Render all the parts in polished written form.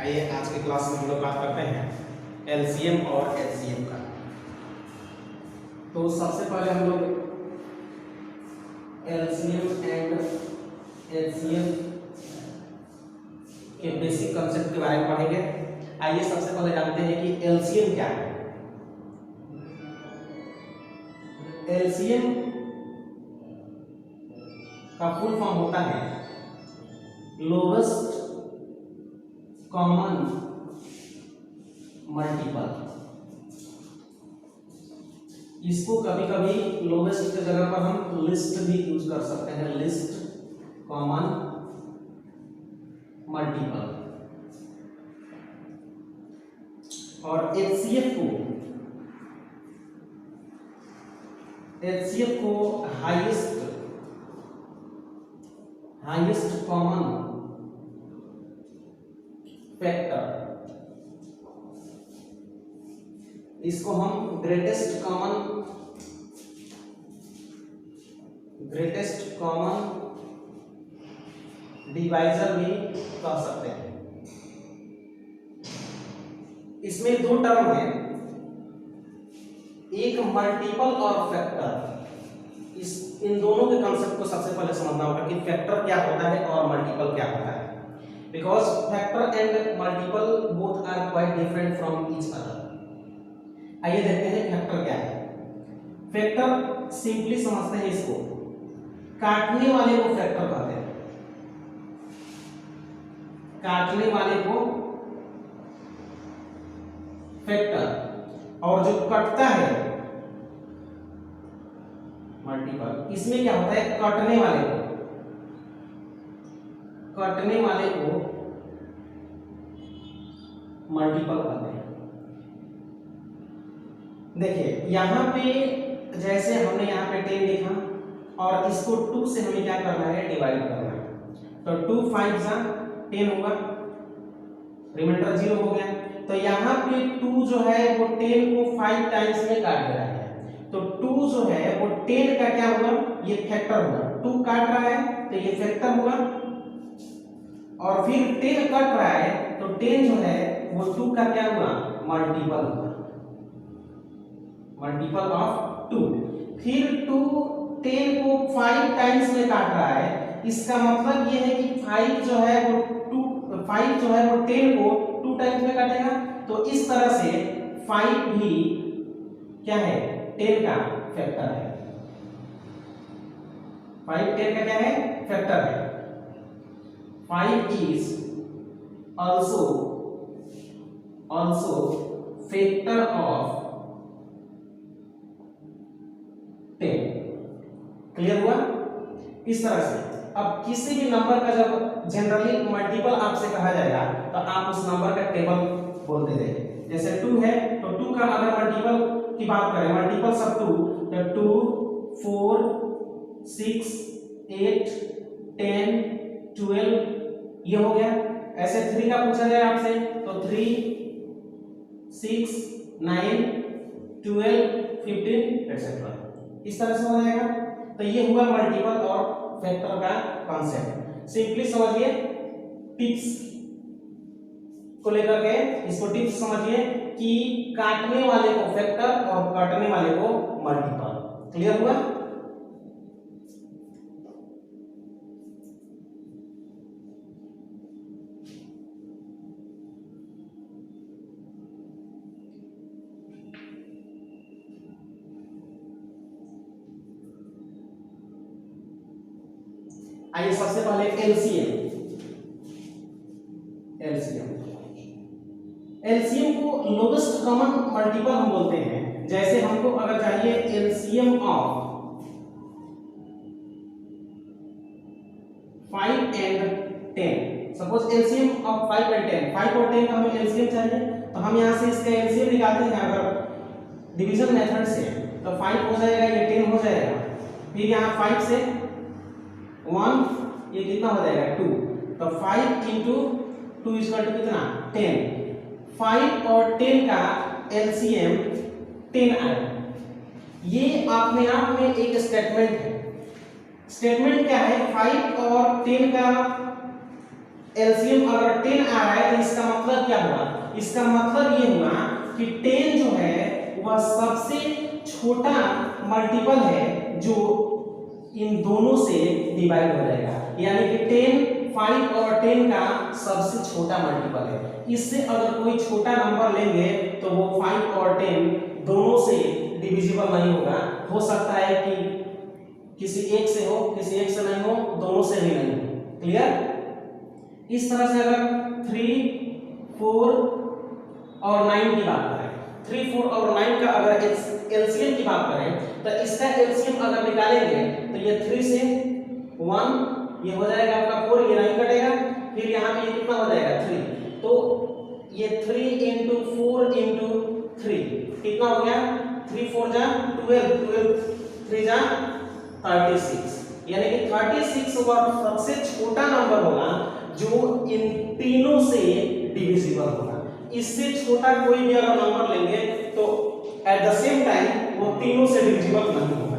आइए आज की क्लास में हम लोग बात करते हैं एलसीएम और एचसीएफ का। तो सबसे पहले हम लोग एलसीएम एंड एचसीएफ के बेसिक कंसेप्ट के बारे में पढ़ेंगे। आइए सबसे पहले जानते हैं कि एलसीएम क्या है। एलसीएम का फुल फॉर्म होता है लोवेस्ट कॉमन मल्टीपल। इसको कभी कभी लोवेस्ट की जगह पर हम लिस्ट भी यूज कर सकते हैं, लिस्ट कॉमन मल्टीपल। और एचसीएफ को हाईएस्ट कॉमन फैक्टर, इसको हम ग्रेटेस्ट कॉमन डिवाइजर भी कह सकते हैं। इसमें दो टर्म है, एक मल्टीपल और फैक्टर। इन दोनों के कंसेप्ट को सबसे पहले समझना होगा कि फैक्टर क्या होता है और मल्टीपल क्या होता है। Because factor and multiple both are quite different from each other. आइए देखते हैं फैक्टर क्या है। फैक्टर सिंपली समझते हैं, इसको काटने वाले को फैक्टर कहते हैं। काटने वाले को फैक्टर, और जो कटता है मल्टीपल। इसमें क्या होता है, कटने वाले को मल्टीपल कहते हैं। देखिए यहां पे जैसे हमने यहाँ पे 10 लिखा और इसको 2 से हमें क्या करना है, डिवाइड करना है। तो 2 5 जा 10 होगा, रिमाइंडर 0 हो गया। तो यहाँ पे 2 जो है वो 10 को 5 टाइम्स में काट दे रहा है। तो 2 जो है वो 10 का क्या होगा, ये फैक्टर होगा। 2 काट रहा है तो ये फैक्टर होगा, और फिर 10 कट रहा है तो 10 जो है वो 2 का क्या हुआ, मल्टीपल हुआ, मल्टीपल ऑफ 2। फिर 2 10 को 5 टाइम्स में काट रहा है। इसका मतलब ये है कि 5 जो है वो 10 को 2 टाइम्स में काटेगा। तो इस तरह से 5 भी क्या है, 10 का फैक्टर है। 5 10 का क्या है, फैक्टर है। 5 is also factor of 10। Clear हुआ? इस तरह से अब किसी भी नंबर का जब जनरली मल्टीपल आपसे कहा जाएगा तो आप उस नंबर का टेबल बोलते रहे। जैसे 2 है तो 2 का अगर मल्टीपल की बात करें, मल्टीपल सब 2, तो 2 4 6 8 10 12 ये हो गया। ऐसे 3 का पूछा जाए आपसे तो 3 6 9 12 15 एटसेट्रा, इस तरह से हो जाएगा। तो ये हुआ मल्टीपल और फैक्टर का कॉन्सेप्ट। सिंपली समझिए, टिप्स को लेकर के इसको टिप्स समझिए कि काटने वाले को फैक्टर और काटने वाले को मल्टीपल। क्लियर हुआ? आइए सबसे पहले एलसीएम को लोवेस्ट कॉमन मल्टीपल हम बोलते हैं। जैसे हमको अगर चाहिए LCM of 5 and 10, suppose LCM of 5 and 10, 5 और 10 का हमें एलसीएम चाहिए, तो हम यहां से इसका एलसीएम निकालते हैं। अगर डिवीजन मेथड से तो 5 हो जाएगा, ये 10 हो जाएगा। फिर यहाँ 5 से 1, ये कितना हो जाएगा, 2। तो 5 इंटू 2 इक्वल टू कितना, 10। 5 और 10 का एलसीएम 10 आया। ये अपने आप में एक स्टेटमेंट है। स्टेटमेंट क्या है, 5 और 10 का एलसीएम अगर 10 आ रहा है तो इसका मतलब क्या हुआ, इसका मतलब ये हुआ कि 10 जो है वह सबसे छोटा मल्टीपल है जो इन दोनों से डिवाइड हो जाएगा, यानी कि 10 5 और 10 का सबसे छोटा मल्टीपल है। इससे अगर कोई छोटा नंबर लेंगे तो वो 5 और 10 दोनों से डिविजिबल नहीं होगा। हो सकता है कि किसी एक से हो, किसी एक से नहीं हो, दोनों से भी नहीं हो। क्लियर? इस तरह से अगर 3 4 और 9 की बात करें, 3 4 और 9 का अगर एलसीएम की बात करें तो इसका एलसीएम अगर निकालेंगे तो ये 3 से 1 ये हो जाएगा आपका 4, ये नहीं कटेगा, फिर यहाँ पे ये कितना हो जाएगा 3, तो ये 3 into 4 into 3 कितना हो गया, 3 4 जा 12, 12 3 जा 36, यानी कि 36 वह सबसे छोटा नंबर होगा जो इन तीनों से डिविजिबल होगा। इससे छोटा कोई भी अगर नंबर लेंगे तो एट द सेम टाइम वो तीनों से डिविजिबल नहीं होगा।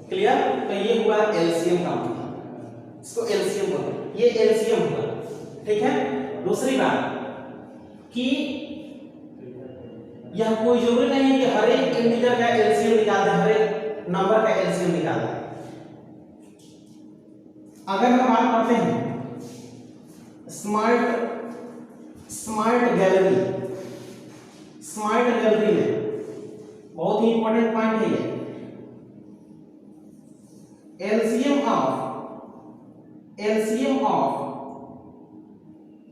क्लियर? तो ये हुआ एलसीएम का मतलब, इसको एलसीएम बोलते हैं, ये एलसीएम हुआ। ठीक है? दूसरी बात कि यह कोई जरूरी नहीं है कि हर एक इंटीजर का एलसीएम निकाल दें, हर एक नंबर का एलसीएम निकाल दें। अगर हम बात करते हैं स्मार्ट गैलरी में बहुत ही इंपॉर्टेंट पॉइंट है ये, एलसीएम ऑफ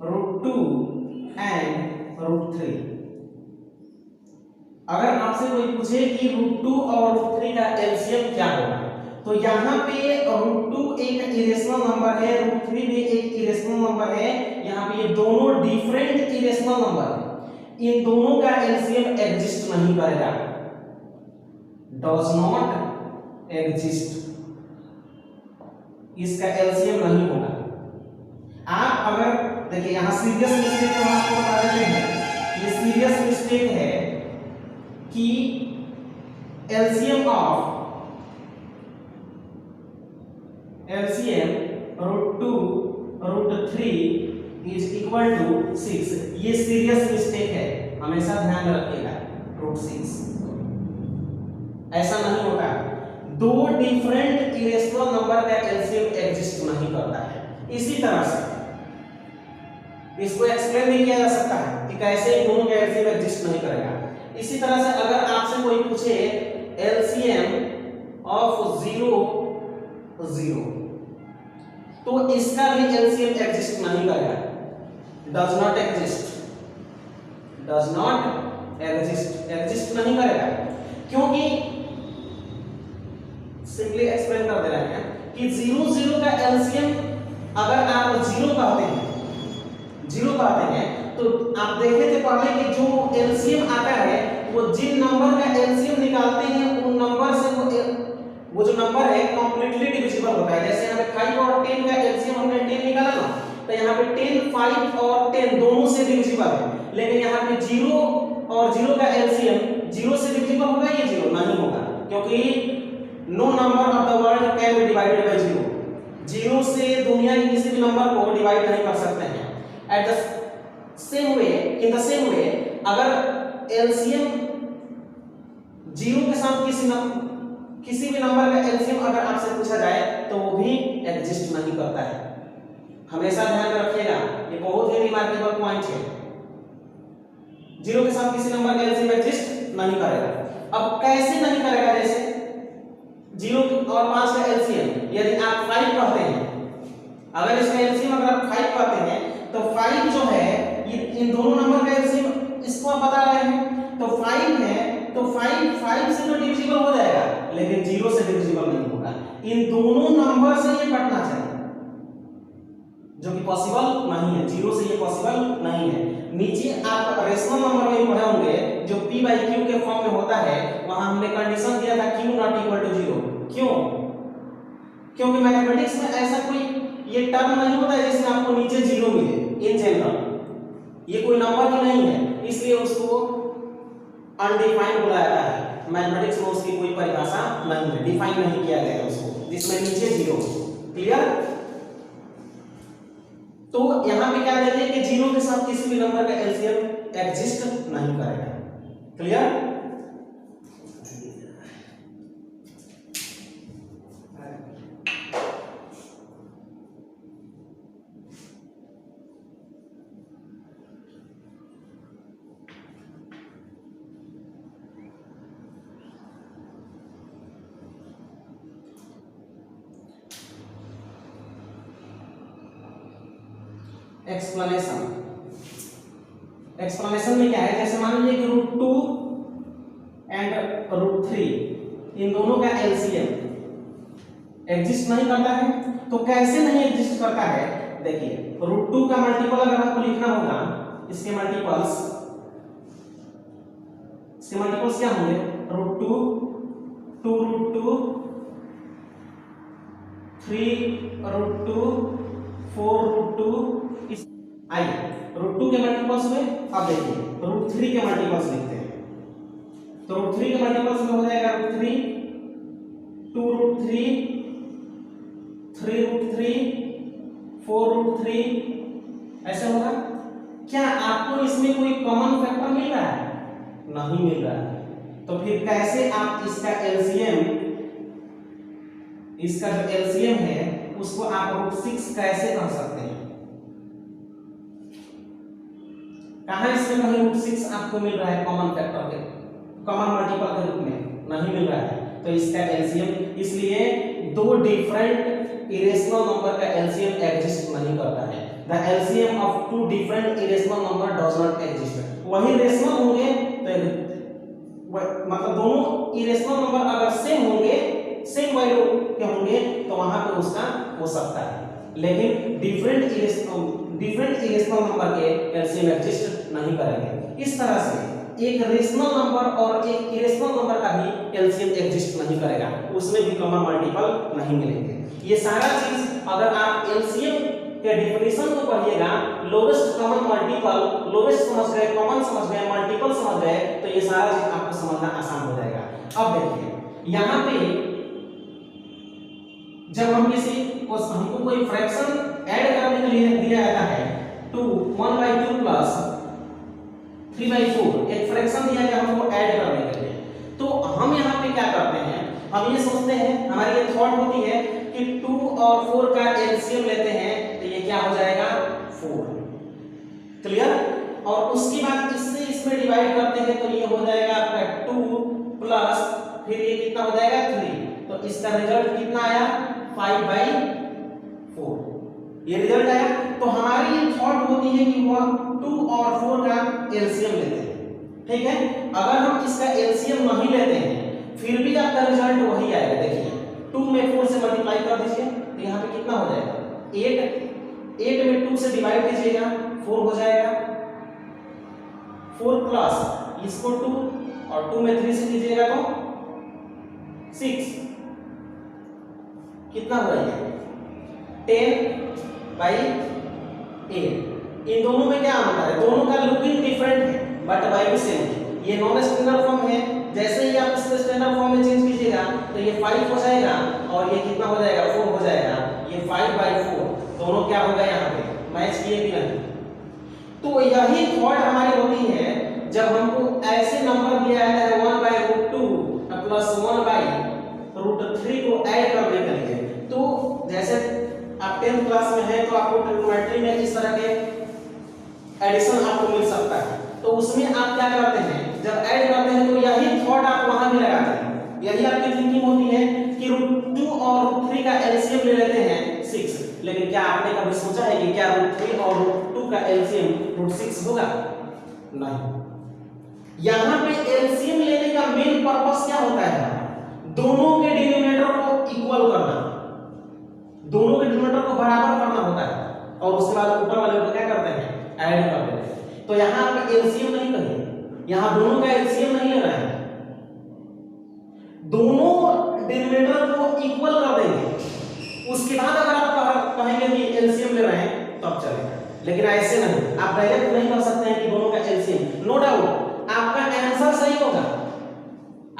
√2 एंड √3। अगर आपसे कोई पूछे कि √2 और √3 का एलसीएम क्या होगा, तो यहाँ पे √2 एक इरेशनल नंबर है, √3 भी एक इरेशनल नंबर है। यहाँ पे ये दोनों डिफरेंट इरेशनल नंबर है, इन दोनों का एलसीएम एग्जिस्ट नहीं करेगा, डज नॉट एग्जिस्ट, इसका एलसीएम नहीं होगा। आप अगर देखिए यहाँ सीरियस मिस्टेक हम आपको बता देते हैं, ये सीरियस मिस्टेक है कि एलसीएम √2 √3 इज इक्वल टू 6, ये सीरियस मिस्टेक है, हमेशा ध्यान में रखिएगा। √6 ऐसा नहीं होता, दो डिफरेंट इरेशनल नंबर का एलसीएम एग्जिस्ट नहीं करता है। इसी तरह से इसको एक्सप्लेन नहीं किया जा सकता है कि कैसे दोनों का एलसीएम एग्जिस्ट नहीं करेगा। इसी तरह से अगर आपसे कोई पूछे एलसीएम ऑफ 0 0, तो इसका भी एलसीएम एग्जिस्ट नहीं करेगा, डज नॉट एग्जिस्ट नहीं करेगा, क्योंकि सिंपली एक्सप्लेन कर दे रहे हैं कि 0 0 का एलसीएम अगर आप 0 कहते हैं तो आप देखे थे पहले कि जो एलसीएम आता है वो जिन नंबर का एलसीएम निकालते हैं उन नंबर से वो जो नंबर है कंप्लीटली डिविजिबल होता है। जैसे यहाँ पे 5 और 10 का एलसीएम हमने 10 निकाला ना, तो यहाँ पे 10 5 और 10 दोनों से डिविजिबल है, लेकिन यहाँ पे 0 और 0 का एलसीएम 0 से डिविजिबल होगा, ये 0 नहीं होगा, क्योंकि no number of the world can be divided by 0, 0 से दुनिया के किसी भी नंबर को डिवाइड नहीं कर सकते हैं। At the same way, in the same way, अगर एलसीएम 0 के साथ किसी भी नंबर का एलसीएम अगर आपसे पूछा जाए तो वो भी एग्जिस्ट नहीं करता है, हमेशा ध्यान में रखिएगा, ये बहुत ही रिमार्केबल पॉइंट है। 0 के साथ किसी नंबर का एलसीएम एग्जिस्ट नहीं करेगा। अब कैसे नहीं करेगा, जैसे 0 और 5 का एलसीएम यदि आप 5 कहते हैं, अगर इसका एलसीएम अगर आप 5 कहते हैं तो 5 जो है इन दोनों नंबर का एलसीएम इसको आप बता रहे हैं, तो 5 है तो 5 से तो डिविजिबल हो जाएगा, लेकिन 0 से डिविजिबल नहीं होगा। इन दोनों नंबर से ये कटना चाहिए, जो कि पॉसिबल नहीं है, 0 से ये पॉसिबल नहीं है। नीचे आप रेशनल नंबर में पढ़े होंगे जो p/q के फॉर्म में होता है, वहां हमने कंडीशन दिया था q नॉट इक्वल टू 0। क्यों? क्योंकि मैथमेटिक्स में ऐसा कोई ये टर्म नहीं होता है जिसमें आपको नीचे 0 मिले। इन जनरल ये कोई नंबर ही नहीं है, इसलिए उसको अनडिफाइंड बोला जाता है। मैथमेटिक्स में उसकी कोई परिभाषा नहीं है, डिफाइन नहीं किया गया है उसको, जिसमें नीचे 0। क्लियर? तो यहाँ पे क्या देखिए कि जीरो के साथ किसी भी नंबर का एलसीएम एग्जिस्ट नहीं करेगा। क्लियर? एक्सप्लेनेशन में क्या है, जैसे मान लीजिए कि √2 एंड √3 इन दोनों का एलसीएम एग्जिस्ट नहीं करता है। तो कैसे नहीं एग्जिस्ट करता है, देखिए √2 का मल्टीपल अगर आपको लिखना होगा, इसके मल्टीपल्स क्या होंगे, √2, 2√2, 3√2, 4√2। इस आइए √2 के मल्टीपल्स में अब देखिए √3 के मल्टीपल्स लिखते हैं। तो √3 के मल्टीपल्स में हो जाएगा √3, 2√3, 3√3, 4√3, ऐसे होगा। क्या आपको इसमें कोई कॉमन फैक्टर मिल रहा है? नहीं मिल रहा है। तो फिर कैसे आप इसका एलसीएम, इसका जो एलसीएम है उसको आप √6 कैसे कर सकते हैं? कहां इसमें कहीं √6 आपको मिल रहा है कॉमन फैक्टर के, कॉमन मल्टीपल के रूप में नहीं मिल रहा है। तो इसका एलसीएम, इसलिए दो डिफरेंट इरेशनल नंबर का एलसीएम एग्जिस्ट नहीं करता है। The LCM of two different irrational number does not exist. वही रेशनल होंगे तो मतलब दोनों इरेशनल नंबर अगर सेम होंगे, सेम वैल्यू के होंगे तो वहां पे उसका हो सकता है, लेकिन डिफरेंट इरेशनल नंबर के एलसीएम एग्जिस्ट नहीं करेंगे। इस तरह से एक रेशनल नंबर और एक इरेशनल नंबर का भी एलसीएम एग्जिस्ट नहीं करेगा, उसमें भी कॉमन मल्टीपल नहीं मिलेंगे। ये सारा चीज अगर आप एलसीएम के डेफिनेशन को पढ़िएगा, लोवेस्ट कॉमन मल्टीपल, लोवेस्ट समझ गए, कॉमन समझ गए, मल्टीपल समझ गए, तो ये सारा चीज आपको समझना आसान हो जाएगा। अब देखिए यहाँ पे जब हम हमको कोई फ्रैक्शन ऐड करने के लिए दिया जाता है 1/2 प्लस 3/4, एक फ्रैक्शन दिया गया हमको ऐड करने के लिए, तो हम यहाँ पे क्या करते हैं, हम ये सोचते हैं, हमारी ये थॉट होती है कि 2 और 4 का एलसीएम लेते हैं तो ये क्या हो जाएगा 4। क्लियर? और उसके बाद इससे इसमें डिवाइड करते हैं तो ये हो जाएगा आपका 2 प्लस फिर ये कितना हो जाएगा 3, तो इसका रिजल्ट कितना आया 5/4, ये रिजल्ट आया। तो हमारी ये थॉट होती है कि वह 2 और 4 का एलसीएम लेते हैं। ठीक है, अगर हम इसका एलसीएम नहीं लेते हैं फिर भी आपका रिजल्ट वही आएगा। देखिए 2 में 4 से मल्टीप्लाई कर दीजिए तो यहाँ पे कितना हो जाएगा 8 में 2 से डिवाइड कीजिएगा 4 हो जाएगा, 4 प्लस इसको 2 और 2 में 3 से कीजिएगा तो 6, कितना हुआ ये 10/8। इन दोनों में क्या अंतर है, दोनों का लुकिंग डिफरेंट है बट वैल्यू सेम है। ये नॉन स्टैंडर्ड फॉर्म है, जैसे ही आप इसको स्टैंडर्ड फॉर्म में चेंज कीजिएगा तो ये 5 हो जाएगा और ये कितना हो जाएगा 4 हो जाएगा, ये 5/4 दोनों क्या होगा यहाँ पे मैच किए कि नहीं। तो यही थॉट हमारी होती है जब हमको ऐसे नंबर दिया जाता है 1/√2 प्लस 1/√3 को ऐड करने के लिए। तो जैसे आप 10th क्लास में हैं तो आपको ट्रिग्नोमेट्री में इस तरह के एडिशन आपको मिल सकता है, तो उसमें आप क्या करते हैं, जब ऐड करते हैं तो यही थॉट आप वहां भी लगाते हैं। यही आपकी थिंकिंग होती है कि √2 और √3 का एलसीएम ले लेते हैं 6, लेकिन क्या आपने कभी सोचा है कि क्या √3 और √2 का एलसीएम √6 होगा? नहीं। यहां पे एलसीएम लेने का मेन पर्पस क्या होता है, दोनों के डिनोमिनेटर को इक्वल करना, दोनों के डिनोमिनेटर को बराबर करना होता है, और उसके बाद ऊपर वाले को क्या करते हैं ऐड कर देते हैं। तो यहां पे एलसीएम नहीं करेंगे, यहां दोनों का एलसीएम नहीं ले रहे हैं, दोनों डिनोमिनेटर को इक्वल कर देंगे, उसके बाद अगर आप कहेंगे कि एलसीएम ले रहे हैं तब चलेगा, लेकिन ऐसे नहीं, आप डायरेक्ट नहीं कर सकते हैं कि दोनों का एलसीएम। नो डाउट आपका आंसर सही होगा,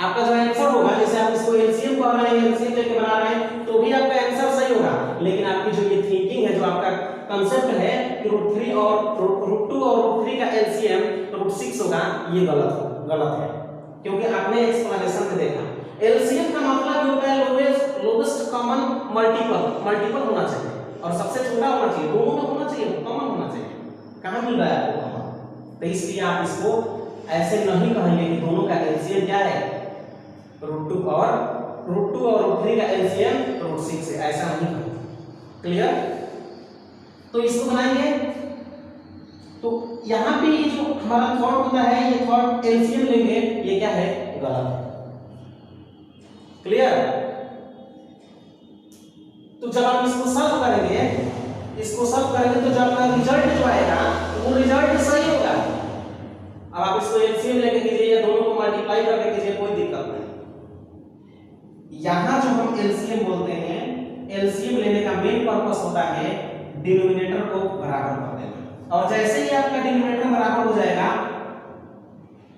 आपका जो आंसर होगा, जैसे आप इसको एलसीएम को बना रहे हैं, एलसीएम लेके बना रहे हैं, तो भी आपका आंसर सही होगा, लेकिन आपकी जो ये थिंकिंग है, जो आपका कांसेप्ट है कि √3 और √2 और √3 का एलसीएम √6 होगा, ये गलत है, क्योंकि आपने एक्सप्लेनेशन में देखा एलसीएम का मतलब होता है लोवेस्ट कॉमन मल्टीपल होना चाहिए और सबसे छोटा होना चाहिए, दोनों में होना चाहिए, कॉमन होना चाहिए। कहां मिल रहा है आपको कॉमन? तो इसलिए आप इसको ऐसे नहीं कहेंगे कि दोनों का एलसीएम क्या है √2 और √3 का एलसीएम √6 है, ऐसा नहीं कहेंगे। क्लियर? तो इसको बनाएंगे, तो यहां पे ये जो हमारा थॉट होता है, ये थॉट एलसीएम लेंगे, ये क्या है? गलत है। क्लियर? तो जब आप इसको सॉल्व करेंगे, तो जब आपका रिजल्ट जो आएगा वो रिजल्ट सही होगा। अब आप इसको एलसीएम लेके कीजिए या दोनों को मल्टीप्लाई करके कीजिए, कोई दिक्कत नहीं। यहां जो हम एलसीएम बोलते हैं, एलसीएम लेने का मेन पर्पस होता है डिनोमिनेटर को बराबर कर देना, और जैसे ही आपका डिनोमिनेटर बराबर हो जाएगा,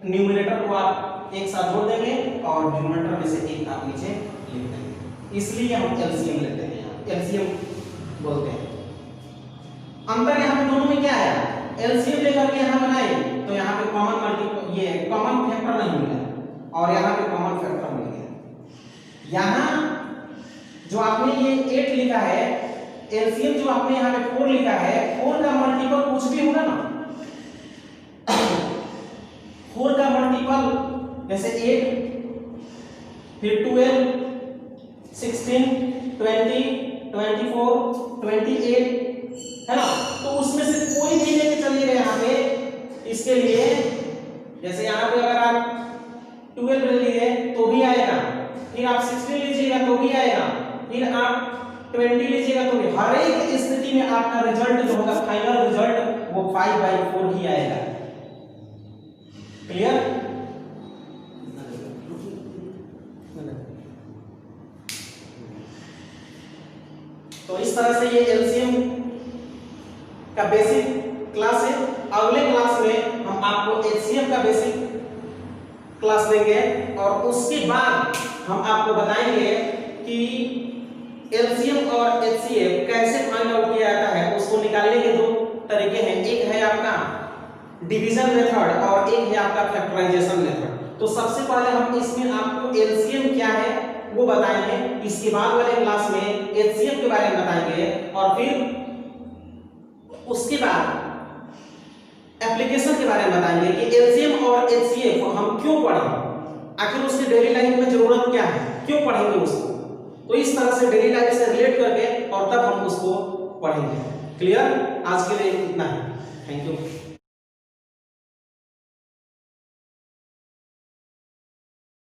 न्यूमरेटर को आप एक साथ जोड़ देंगे और डिनोमिनेटर में से एक आप नीचे लिख देंगे, इसलिए हम एलसीएम लेते हैं, एलसीएम बोलते हैं। अंतर यहाँ पे दोनों में क्या आया? एलसीएम लेकर के यहाँ बनाए तो यहाँ पे कॉमन फैक्टर नहीं मिला और यहाँ पे कॉमन फैक्टर मिल गया। यहाँ जो आपने ये 8 लिखा है, एलसीएम जो आपने यहाँ पे 4 लिखा है, 4 का मल्टीपल कुछ भी होगा ना, 4 का मल्टीपल जैसे 8, फिर 12, 16, 20, 24, 28 है ना, तो उसमें से कोई भी लेके चलिएगा यहाँ पे। इसके लिए जैसे यहाँ पे अगर आप 12 ले लिए तो भी आएगा, फिर आप 16 लीजिएगा तो भी आएगा, फिर आप 20 लीजिएगा तो भी, हर एक स्थिति में आपका रिजल्ट जो होगा, फाइनल रिजल्ट वो 5/4 ही आएगा। क्लियर? तो इस तरह से ये एलसीएम का बेसिक क्लास है। अगले क्लास में हम आपको एचसीएफ का बेसिक क्लास देंगे और उसके बाद हम आपको बताएंगे कि एलसीएम और एचसीएफ कैसे फाइंड आउट किया जाता है। उसको निकालने के 2 तरीके हैं, एक है आपका डिवीजन मेथड और एक है आपका फैक्टराइजेशन मेथड। तो सबसे पहले हम इसमें आपको एलसीएम क्या है वो बताएंगे, इसके बाद वाले क्लास में एचसीएफ के बारे में बताएंगे और फिर उसके बाद एप्लीकेशन के बारे में बताएंगे कि एलसीएम और एचसीएफ हम क्यों पढ़ें, आखिर उसकी डेली लाइफ में जरूरत क्या है, क्यों पढ़ेंगे उसको। तो इस तरह से डेली लाइफ से रिलेट करके और तब हम उसको पढ़ेंगे। क्लियर? आज के लिए इतना है। Thank you.